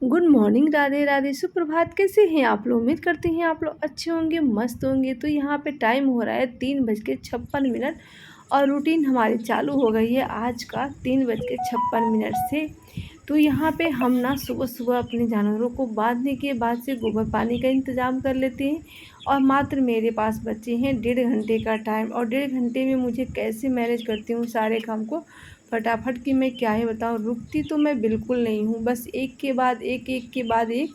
Good morning, Radhe Radhe, सुप्रभात। कैसे हैं आप लोग? उम्मीद करते हैं आप लोग अच्छे होंगे, मस्त होंगे। तो यहाँ पे टाइम हो रहा है 3:56 और रूटीन हमारी चालू हो गई है आज का 3:56 से। तो यहाँ पे हम ना सुबह सुबह अपने जानवरों को बांधने के बाद से गोबर पानी का इंतज़ाम कर लेते हैं। और मात्र मेरे पास बचे हैं 1.5 घंटे का टाइम, और 1.5 घंटे में मुझे कैसे मैनेज करती हूँ सारे काम को फटाफट कि मैं क्या ही बताऊँ। रुकती तो मैं बिल्कुल नहीं हूँ, बस एक के बाद एक, एक के बाद एक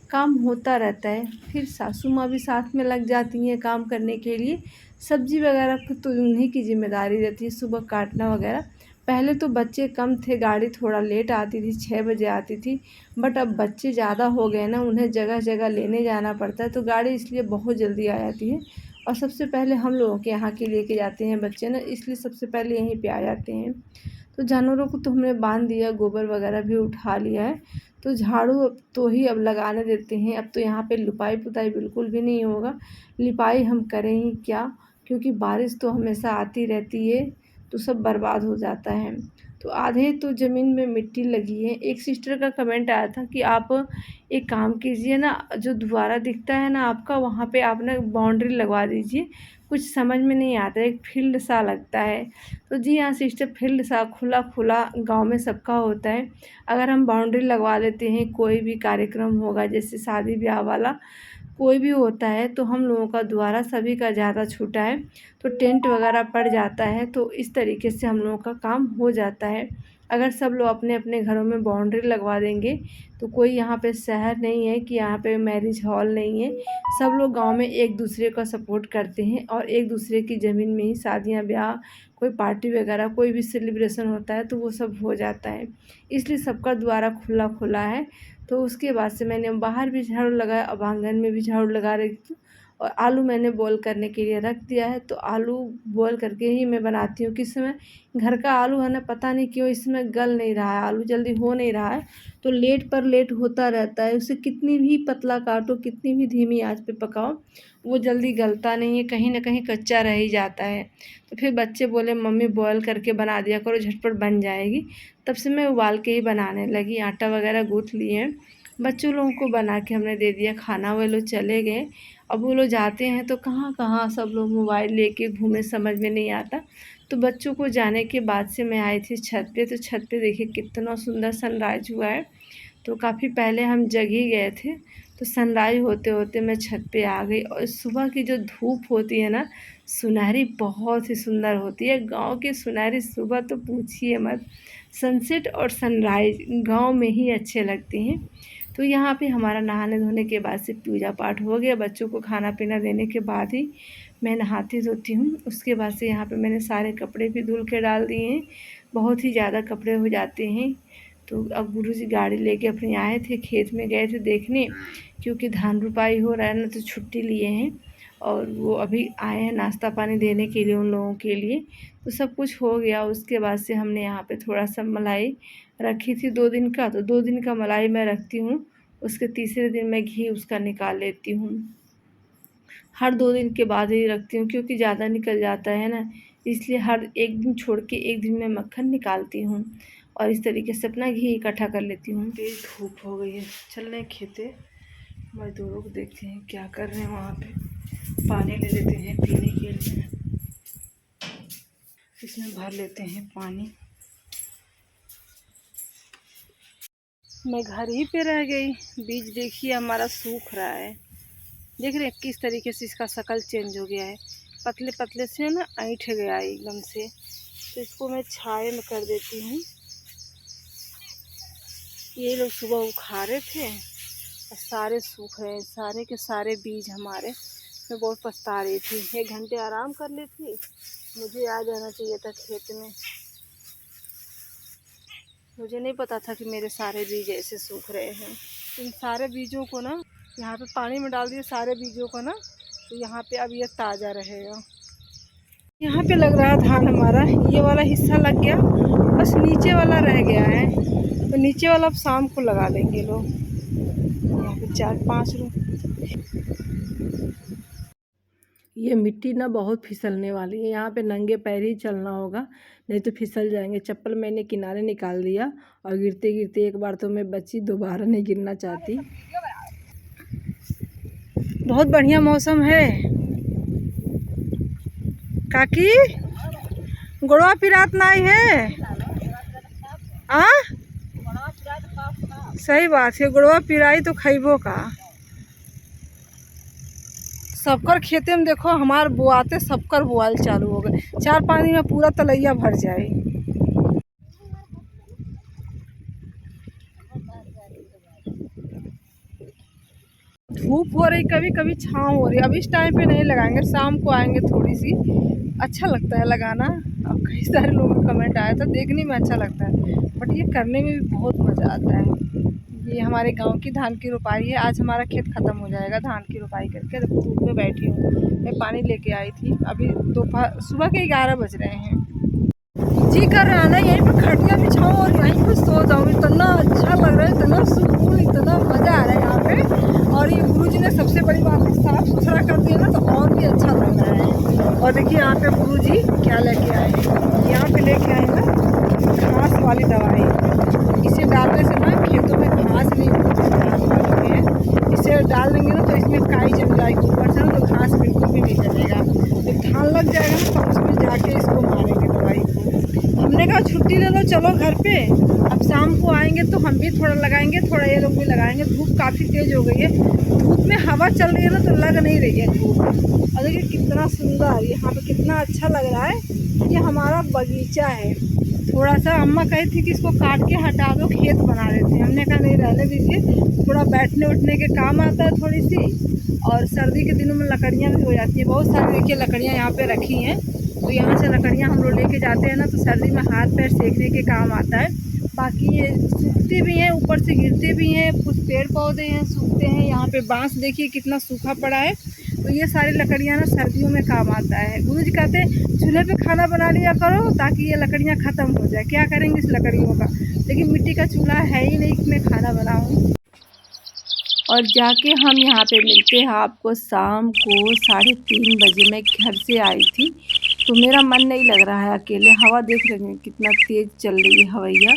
काम होता रहता है। फिर सासू माँ भी साथ में लग जाती हैं काम करने के लिए। सब्ज़ी वगैरह की तो उन्हीं की ज़िम्मेदारी रहती है, सुबह काटना वगैरह। पहले तो बच्चे कम थे, गाड़ी थोड़ा लेट आती थी, 6 बजे आती थी। बट अब बच्चे ज़्यादा हो गए ना, उन्हें जगह जगह लेने जाना पड़ता है, तो गाड़ी इसलिए बहुत जल्दी आ जाती है। और सबसे पहले हम लोगों के यहाँ के लेके जाते हैं बच्चे ना, इसलिए सबसे पहले यहीं पे आ जाते हैं। तो जानवरों को तो हमने बांध दिया, गोबर वगैरह भी उठा लिया है। तो झाड़ू तो ही अब लगाने देते हैं। अब तो यहाँ पे लिपाई पुताई बिल्कुल भी नहीं होगा। लिपाई हम करें ही क्या, क्योंकि बारिश तो हमेशा आती रहती है, तो सब बर्बाद हो जाता है। तो आधे तो ज़मीन में मिट्टी लगी है। एक सिस्टर का कमेंट आया था कि आप एक काम कीजिए ना, जो दोबारा दिखता है ना आपका, वहाँ पे आप ना बाउंड्री लगवा दीजिए। कुछ समझ में नहीं आता है, एक फील्ड सा लगता है। तो जी हाँ सिस्टर, फील्ड सा खुला खुला गांव में सबका होता है। अगर हम बाउंड्री लगवा लेते हैं, कोई भी कार्यक्रम होगा जैसे शादी ब्याह वाला कोई भी होता है, तो हम लोगों का द्वारा सभी का ज़्यादा छूटा है, तो टेंट वगैरह पड़ जाता है। तो इस तरीके से हम लोगों का काम हो जाता है। अगर सब लोग अपने अपने घरों में बाउंड्री लगवा देंगे, तो कोई यहाँ पे शहर नहीं है कि यहाँ पे मैरिज हॉल नहीं है। सब लोग गांव में एक दूसरे का सपोर्ट करते हैं, और एक दूसरे की ज़मीन में ही शादियाँ ब्याह, कोई पार्टी वगैरह, कोई भी सेलिब्रेशन होता है तो वो सब हो जाता है। इसलिए सबका द्वारा खुला खुला है। तो उसके बाद से मैंने बाहर भी झाड़ू लगाया, अब आंगन में भी झाड़ू लगा रही थी। और आलू मैंने बॉईल करने के लिए रख दिया है, तो आलू बॉईल करके ही मैं बनाती हूँ। किस समय घर का आलू है ना, पता नहीं क्यों इसमें गल नहीं रहा है, आलू जल्दी हो नहीं रहा है। तो लेट पर लेट होता रहता है। उसे कितनी भी पतला काटो, कितनी भी धीमी आंच पे पकाओ, वो जल्दी गलता नहीं है, कहीं ना कहीं कच्चा रह ही जाता है। तो फिर बच्चे बोले मम्मी बॉयल करके बना दिया करो, झटपट बन जाएगी। तब से मैं उबाल के ही बनाने लगी। आटा वगैरह गूँथ लिए हैं, बच्चों लोगों को बना के हमने दे दिया खाना। वो लोग चले गए। अब वो लोग जाते हैं तो कहाँ कहाँ सब लोग मोबाइल लेके घूमे, समझ में नहीं आता। तो बच्चों को जाने के बाद से मैं आई थी छत पे। तो छत पे देखिए कितना सुंदर सनराइज हुआ है। तो काफ़ी पहले हम जग ही गए थे, तो सनराइज होते होते मैं छत पे आ गई। और सुबह की जो धूप होती है ना, सुनहरी, बहुत ही सुंदर होती है। गांव की सुनहरी सुबह तो पूछिए मत। सनसेट और सनराइज गांव में ही अच्छे लगते हैं। तो यहाँ पे हमारा नहाने धोने के बाद से पूजा पाठ हो गया। बच्चों को खाना पीना देने के बाद ही मैं नहाती धोती हूँ। उसके बाद से यहाँ पे मैंने सारे कपड़े भी धुल के डाल दिए हैं। बहुत ही ज़्यादा कपड़े हो जाते हैं। तो अब गुरुजी गाड़ी लेके अपने आए थे, खेत में गए थे देखने, क्योंकि धान रुपाई हो रहा है ना, तो छुट्टी लिए हैं। और वो अभी आए हैं नाश्ता पानी देने के लिए उन लोगों के लिए। तो सब कुछ हो गया। उसके बाद से हमने यहाँ पे थोड़ा सा मलाई रखी थी 2 दिन का, तो 2 दिन का मलाई मैं रखती हूँ। उसके तीसरे दिन मैं घी उसका निकाल लेती हूँ। हर 2 दिन के बाद ही रखती हूँ, क्योंकि ज़्यादा निकल जाता है ना, इसलिए हर एक दिन छोड़ के एक दिन में मक्खन निकालती हूँ। और इस तरीके से अपना घी इकट्ठा कर लेती हूँ। तेज धूप हो गई है, चल रहे खेते। मजदूरों को देखते हैं क्या कर रहे हैं वहाँ पे। पानी ले लेते हैं पीने के लिए, इसमें भर लेते हैं पानी। मैं घर ही पे रह गई। बीज देखिए हमारा सूख रहा है। देख रहे हैं किस तरीके से इसका शकल चेंज हो गया है। पतले पतले से ना ऐंठ गया है एकदम से। तो इसको मैं छाये में कर देती हूँ। ये लोग सुबह उखाड़े थे और सारे सूख रहे हैं, सारे के सारे बीज हमारे। मैं बहुत पछता रही थी। 1 घंटे आराम कर ली थी, मुझे आ जाना चाहिए था खेत में। मुझे नहीं पता था कि मेरे सारे बीज ऐसे सूख रहे हैं। इन सारे बीजों को ना यहाँ पे पानी में डाल दिए, सारे बीजों को ना, तो यहाँ पे अब ये ताज़ा रहेगा। यहाँ पे लग रहा धान हमारा, ये वाला हिस्सा लग गया, बस नीचे वाला रह गया है। तो नीचे वाला अब शाम को लगा लेंगे लोग। यहाँ पे 4-5 लोग। ये मिट्टी ना बहुत फिसलने वाली है, यहाँ पे नंगे पैर ही चलना होगा, नहीं तो फिसल जाएंगे। चप्पल मैंने किनारे निकाल दिया और गिरते गिरते एक बार तो मैं बची, दोबारा नहीं गिरना चाहती। बहुत बढ़िया मौसम है। काकी गोड़वा पिरात नाई है आ? सही बात है, गोड़वा पिराई तो खैबो का। सबकर खेते में देखो हमार बुआते सबकर बुआल चालू हो गए, 4-5 दिन में पूरा तलैया भर जाए। धूप हो रही, कभी कभी छाँव हो रही। अब इस टाइम पे नहीं लगाएंगे, शाम को आएंगे थोड़ी सी, अच्छा लगता है लगाना। अब कई सारे लोगों का कमेंट आया था, देखने में अच्छा लगता है बट ये करने में भी बहुत मज़ा आता है। ये हमारे गांव की धान की रोपाई है। आज हमारा खेत ख़त्म हो जाएगा धान की रोपाई करके। तो धूप में बैठी हूँ, मैं पानी लेके आई थी। अभी दोपहर सुबह के 11 बज रहे हैं। जी कर रहा है ना यहीं पर खटिया बिछाऊँ और यहीं पर सो जाऊँ। इतना अच्छा लग रहा है, इतना सुकून, इतना मज़ा आ रहा है यहाँ पे। और ये गुरुजी ने सबसे बड़ी बात है साफ़ सुथरा कर दिया ना, तो और भी अच्छा लग रहा है। और देखिए यहाँ पे गुरुजी क्या लेके आए हैं, यहाँ पे लेके आए ना घास वाली दवाई। इसे डालने से ना खेतों में घास नहीं होती है। इसे डाल देंगे ना तो इसमें काई जम जाएगी ऊपर से ना, तो घास बिल्कुल भी नहीं जमेगा। जब धान लग जाएगा ना तो उसमें जाके इसको मारेंगे दवाई को। हमने कहा छुट्टी ले लो, चलो घर पे। अब शाम को आएंगे तो हम भी थोड़ा लगाएंगे, थोड़ा ये लोग भी लगाएंगे। धूप काफ़ी तेज़ हो गई है, धूप में हवा चल रही है ना तो लग नहीं रही है धूप। और देखिए कितना सुंदर यहाँ पे, कितना अच्छा लग रहा है। ये हमारा बगीचा है। थोड़ा सा अम्मा कही थी कि इसको काट के हटा दो, खेत बना देते हैं। हमने कहा नहीं, रहने दीजिए, थोड़ा बैठने उठने के काम आता है थोड़ी सी। और सर्दी के दिनों में लकड़ियाँ भी हो जाती हैं बहुत सारी। देखिए लकड़ियाँ यहाँ पे रखी हैं, तो यहाँ से लकड़ियाँ हम लोग लेके जाते हैं ना, तो सर्दी में हाथ पैर सेकने के काम आता है। बाकी ये सूखती भी हैं, ऊपर से गिरते भी हैं। कुछ पेड़ पौधे हैं सूखते हैं। यहाँ पे बांस देखिए कितना सूखा पड़ा है। तो ये सारी लकड़ियाँ ना सर्दियों में काम आता है। गुरुजी कहते हैं चूल्हे पे खाना बना लिया करो ताकि ये लकड़ियाँ ख़त्म हो जाए। क्या करेंगे इस लकड़ियों का, लेकिन मिट्टी का चूल्हा है ही नहीं कि मैं खाना बनाऊँ। और जाके हम यहाँ पे मिलते हैं आपको शाम को 3:30 बजे। मैं घर से आई थी तो मेरा मन नहीं लग रहा है अकेले। हवा देख रहे हैं कितना तेज़ चल रही है हवैया,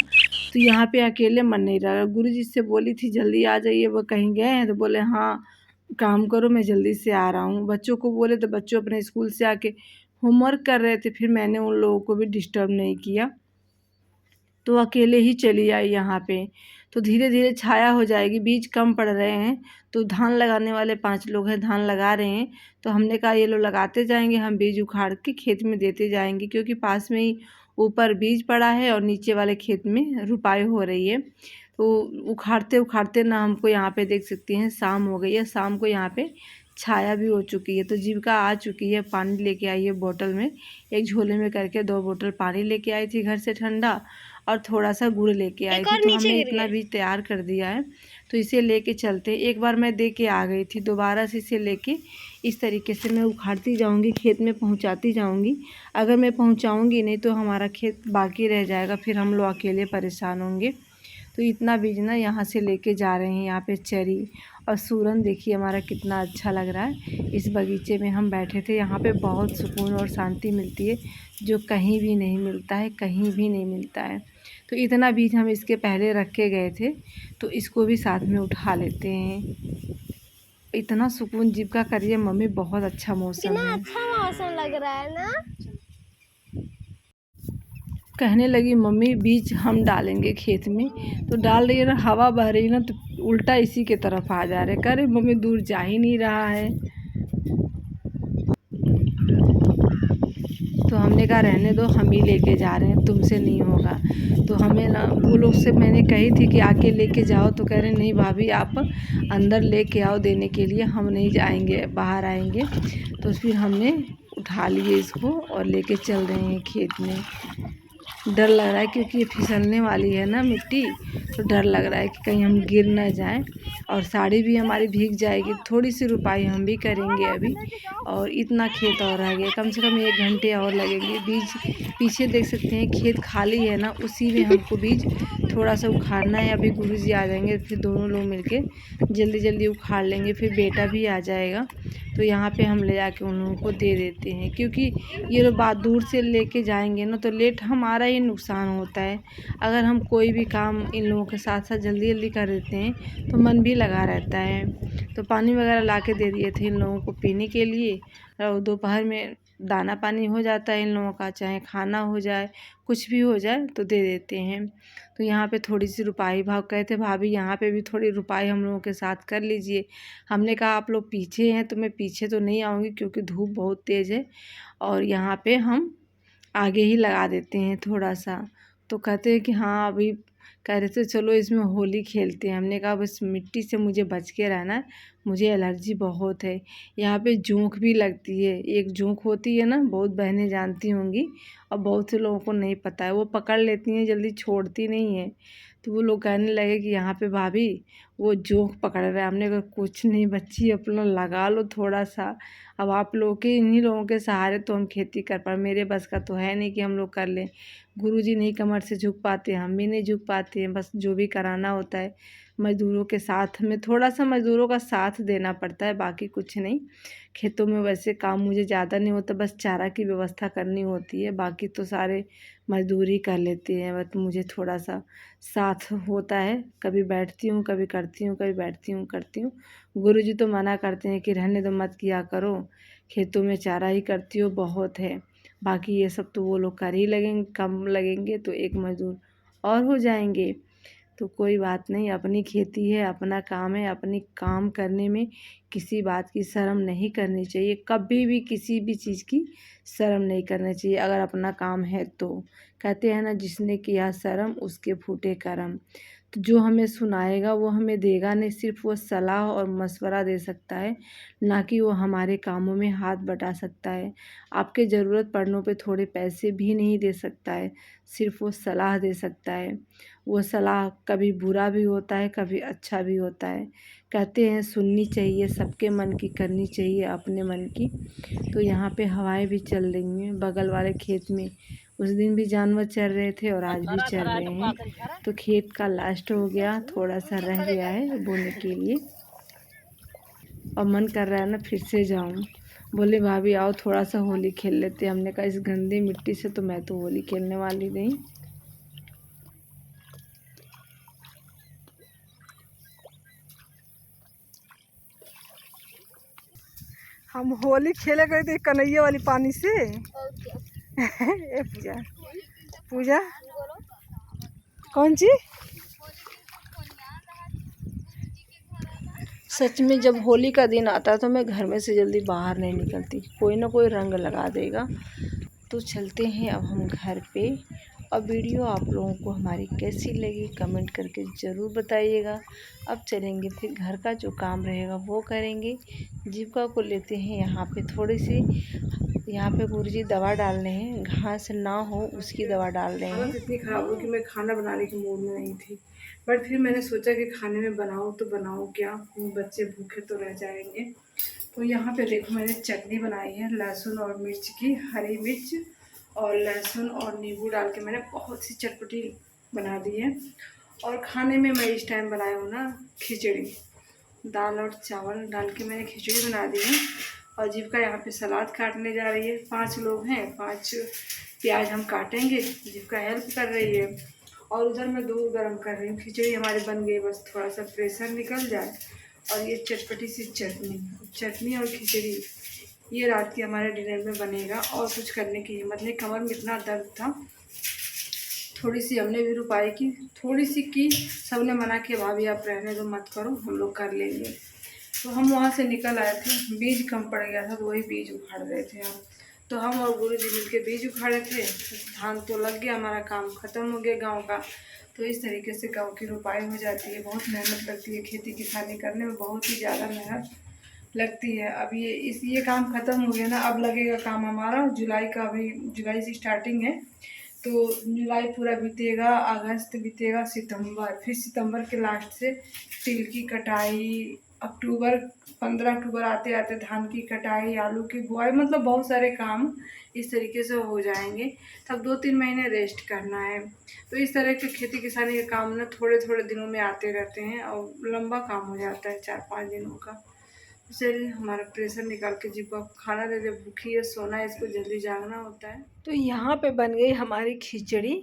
तो यहाँ पे अकेले मन नहीं रहा। गुरुजी से बोली थी जल्दी आ जाइए, वो कहीं गए हैं, तो बोले हाँ काम करो मैं जल्दी से आ रहा हूँ। बच्चों को बोले तो बच्चों अपने स्कूल से आके होमवर्क कर रहे थे, फिर मैंने उन लोगों को भी डिस्टर्ब नहीं किया, तो अकेले ही चली आई यहाँ पे। तो धीरे धीरे छाया हो जाएगी। बीज कम पड़ रहे हैं, तो धान लगाने वाले 5 लोग हैं, धान लगा रहे हैं। तो हमने कहा ये लोग लगाते जाएंगे, हम बीज उखाड़ के खेत में देते जाएंगे, क्योंकि पास में ही ऊपर बीज पड़ा है और नीचे वाले खेत में रुपाई हो रही है। तो उखाड़ते उखाड़ते ना हमको यहाँ पे देख सकती हैं शाम हो गई है। शाम को यहाँ पे छाया भी हो चुकी है। तो जीविका आ चुकी है, पानी लेके आई है बोतल में, एक झोले में करके 2 बोतल पानी लेके आई थी घर से ठंडा, और थोड़ा सा गुड़ लेके आई थी। तो हमने इतना भी तैयार कर दिया है, तो इसे लेके चलते। एक बार मैं दे के आ गई थी, दोबारा से इसे लेके इस तरीके से मैं उखाड़ती जाऊंगी, खेत में पहुंचाती जाऊंगी। अगर मैं पहुंचाऊंगी नहीं तो हमारा खेत बाकी रह जाएगा, फिर हम लोग अकेले परेशान होंगे। तो इतना बीज ना यहाँ से लेके जा रहे हैं। यहाँ पे चरी और सूरन देखिए हमारा कितना अच्छा लग रहा है। इस बगीचे में हम बैठे थे, यहाँ पे बहुत सुकून और शांति मिलती है, जो कहीं भी नहीं मिलता है, कहीं भी नहीं मिलता है। तो इतना बीज हम इसके पहले रख के गए थे, तो इसको भी साथ में उठा लेते हैं। इतना सुकून जीविका करिए मम्मी, बहुत अच्छा मौसम है, अच्छा मौसम लग रहा है ना। कहने लगी मम्मी बीज हम डालेंगे खेत में। तो डाल रही है ना, हवा बह रही है ना, तो उल्टा इसी के तरफ आ जा रहे। कह रहे मम्मी दूर जा ही नहीं रहा है। तो हमने कहा रहने दो, हम ही लेके जा रहे हैं, तुमसे नहीं होगा। तो हमें ना वो लोग से मैंने कही थी कि आके लेके जाओ, तो कह रहे नहीं भाभी आप अंदर लेके आओ देने के लिए, हम नहीं जाएंगे, बाहर आएंगे। तो फिर हमने उठा लिए इसको और लेके चल रहे हैं खेत में। डर लग रहा है क्योंकि ये फिसलने वाली है ना मिट्टी, तो डर लग रहा है कि कहीं हम गिर ना जाएं, और साड़ी भी हमारी भीग जाएगी। थोड़ी सी रुपाई हम भी करेंगे अभी, और इतना खेत और रह गया, कम से कम 1 घंटे और लगेंगे। बीज पीछे देख सकते हैं खेत खाली है ना, उसी में हमको बीज थोड़ा सा उखाड़ना है। अभी गुरुजी आ जाएंगे, फिर दोनों लोग मिलके जल्दी जल्दी उखाड़ लेंगे, फिर बेटा भी आ जाएगा। तो यहाँ पे हम ले जाके उन लोगों को दे देते हैं, क्योंकि ये लोग बात दूर से लेके जाएंगे ना तो लेट हमारा ही नुकसान होता है। अगर हम कोई भी काम इन लोगों के साथ साथ जल्दी जल्दी कर देते हैं तो मन भी लगा रहता है। तो पानी वगैरह ला के दे दिए थे इन लोगों को पीने के लिए, और दोपहर में दाना पानी हो जाता है इन लोगों का, चाहे खाना हो जाए कुछ भी हो जाए तो दे देते हैं। तो यहाँ पे थोड़ी सी रुपाई भाव कहे थे भाभी यहाँ पे भी थोड़ी रुपाई हम लोगों के साथ कर लीजिए। हमने कहा आप लोग पीछे हैं तो मैं पीछे तो नहीं आऊँगी क्योंकि धूप बहुत तेज़ है, और यहाँ पे हम आगे ही लगा देते हैं थोड़ा सा। तो कहते हैं कि हाँ अभी कह रहे थे चलो इसमें होली खेलते हैं। हमने कहा बस मिट्टी से मुझे बच के रहना है, मुझे एलर्जी बहुत है। यहाँ पे जोंक भी लगती है, एक जोंक होती है ना, बहुत बहनें जानती होंगी और बहुत से लोगों को नहीं पता है, वो पकड़ लेती हैं जल्दी छोड़ती नहीं है। तो वो लोग कहने लगे कि यहाँ पे भाभी वो जोंक पकड़ रहा है। हमने कहा कुछ नहीं बच्ची अपना लगा लो थोड़ा सा, अब आप लोग के इन्हीं लोगों के सहारे तो हम खेती कर पाए, मेरे बस का तो है नहीं कि हम लोग कर लें। गुरुजी नहीं कमर से झुक पाते, हम भी नहीं झुक पाते हैं, बस जो भी कराना होता है मज़दूरों के साथ में थोड़ा सा मज़दूरों का साथ देना पड़ता है, बाकी कुछ नहीं। खेतों में वैसे काम मुझे ज़्यादा नहीं होता, बस चारा की व्यवस्था करनी होती है, बाकी तो सारे मज़दूरी कर लेते हैं। बस मुझे थोड़ा सा साथ होता है, कभी बैठती हूँ कभी करती हूँ, कभी बैठती हूँ करती हूँ। गुरुजी तो मना करते हैं कि रहने दो मत किया करो, खेतों में चारा ही करती हो बहुत है, बाकी ये सब तो वो लोग कर ही लगेंगे, कम लगेंगे तो एक मज़दूर और हो जाएंगे। तो कोई बात नहीं, अपनी खेती है, अपना काम है, अपनी काम करने में किसी बात की शर्म नहीं करनी चाहिए, कभी भी किसी भी चीज़ की शर्म नहीं करनी चाहिए अगर अपना काम है तो। कहते हैं ना जिसने किया शर्म उसके फूटे करम। तो जो हमें सुनाएगा वो हमें देगा नहीं, सिर्फ वो सलाह और मशवरा दे सकता है, ना कि वो हमारे कामों में हाथ बटा सकता है। आपके ज़रूरत पड़नों पे थोड़े पैसे भी नहीं दे सकता है, सिर्फ वो सलाह दे सकता है। वो सलाह कभी बुरा भी होता है कभी अच्छा भी होता है। कहते हैं सुननी चाहिए सबके मन की, करनी चाहिए अपने मन की। तो यहाँ पे हवाएं भी चल रही हैं बगल वाले खेत में, उस दिन भी जानवर चर रहे थे और आज भी चर रहे हैं। तो खेत का लास्ट हो गया, थोड़ा सा रह गया है बोने के लिए, और मन कर रहा है ना फिर से जाऊं। बोले भाभी आओ थोड़ा सा होली खेल लेते हैं। हमने कहा इस गंदी मिट्टी से तो मैं तो होली खेलने वाली नहीं। हम होली खेले गए थे कन्हैया वाली पानी से। ए पूजा, पूजा कौन सी? सच में जब होली का दिन आता है तो मैं घर में से जल्दी बाहर नहीं निकलती, कोई ना कोई रंग लगा देगा। तो चलते हैं अब हम घर पे, और वीडियो आप लोगों को हमारी कैसी लगी कमेंट करके ज़रूर बताइएगा। अब चलेंगे फिर घर का जो काम रहेगा वो करेंगे। जीविका को लेते हैं यहाँ पे थोड़ी सी, यहाँ पे गुरुजी दवा डाल रहे हैं, घास ना हो उसकी दवा डाल रहे हैं। इतनी ख़राब हो कि मैं खाना बनाने के मूड में नहीं थी, बट फिर मैंने सोचा कि खाने में बनाऊँ तो बनाऊँ क्या, बच्चे भूखे तो रह जाएंगे। तो यहाँ पे देखो मैंने चटनी बनाई है लहसुन और मिर्च की, हरी मिर्च और लहसुन और नींबू डाल के मैंने बहुत सी चटपटी बना दी है। और खाने में मैं इस टाइम बनाई हूँ ना खिचड़ी, दाल और चावल डाल के मैंने खिचड़ी बना दी है। और जीविका यहाँ पे सलाद काटने जा रही है, 5 लोग हैं, 5 प्याज हम काटेंगे, जीविका हेल्प कर रही है। और उधर मैं दूध गर्म कर रही हूँ, खिचड़ी हमारी बन गई, बस थोड़ा सा प्रेशर निकल जाए। और ये चटपटी सी चटनी और खिचड़ी ये रात के हमारे डिनर में बनेगा। और कुछ करने की हिम्मत नहीं, कमर में इतना दर्द था। थोड़ी सी हमने भी रुपाई की, थोड़ी सी की, सबने मना किया भाभी आप रहने दो मत करो हम लोग कर लेंगे। तो हम वहाँ से निकल आए थे, बीज कम पड़ गया था तो वही बीज उखाड़ रहे थे हम। तो हम और गुरुजी मिलके बीज उखाड़े थे, धान तो लग गया, हमारा काम ख़त्म हो गया गांव का। तो इस तरीके से गांव की रुपाई हो जाती है। बहुत मेहनत लगती है, खेती किसानी करने में बहुत ही ज़्यादा मेहनत लगती है। अब ये काम ख़त्म हो गया ना, अब लगेगा काम हमारा जुलाई का, अभी जुलाई से स्टार्टिंग है तो जुलाई पूरा बीतेगा, अगस्त बीतेगा, सितंबर, फिर सितंबर के लास्ट से तिल की कटाई, अक्टूबर 15 अक्टूबर आते आते धान की कटाई, आलू की बुआई, मतलब बहुत सारे काम इस तरीके से हो जाएंगे। तब 2-3 महीने रेस्ट करना है। तो इस तरह के खेती किसानी के काम ना थोड़े थोड़े दिनों में आते रहते हैं और लंबा काम हो जाता है 4-5 दिनों का। चलिए हमारा प्रेशर निकाल के जी को अब खाना दे दे, भूखी है, सोना है, इसको जल्दी जागना होता है। तो यहाँ पे बन गई हमारी खिचड़ी।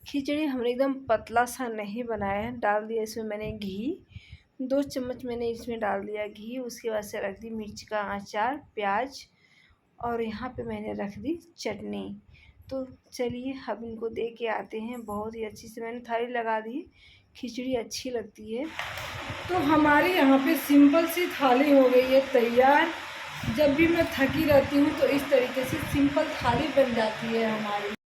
खिचड़ी हमने एकदम पतला सा नहीं बनाया है, डाल दिया इसमें मैंने घी, 2 चम्मच मैंने इसमें डाल दिया घी। उसके बाद से रख दी मिर्च का अचार, प्याज, और यहाँ पे मैंने रख दी चटनी। तो चलिए अब इनको दे के आते हैं। बहुत ही अच्छी से मैंने थाली लगा दी, खिचड़ी अच्छी लगती है। तो हमारी यहाँ पे सिंपल सी थाली हो गई है तैयार। जब भी मैं थकी रहती हूँ तो इस तरीके से सिंपल थाली बन जाती है हमारी।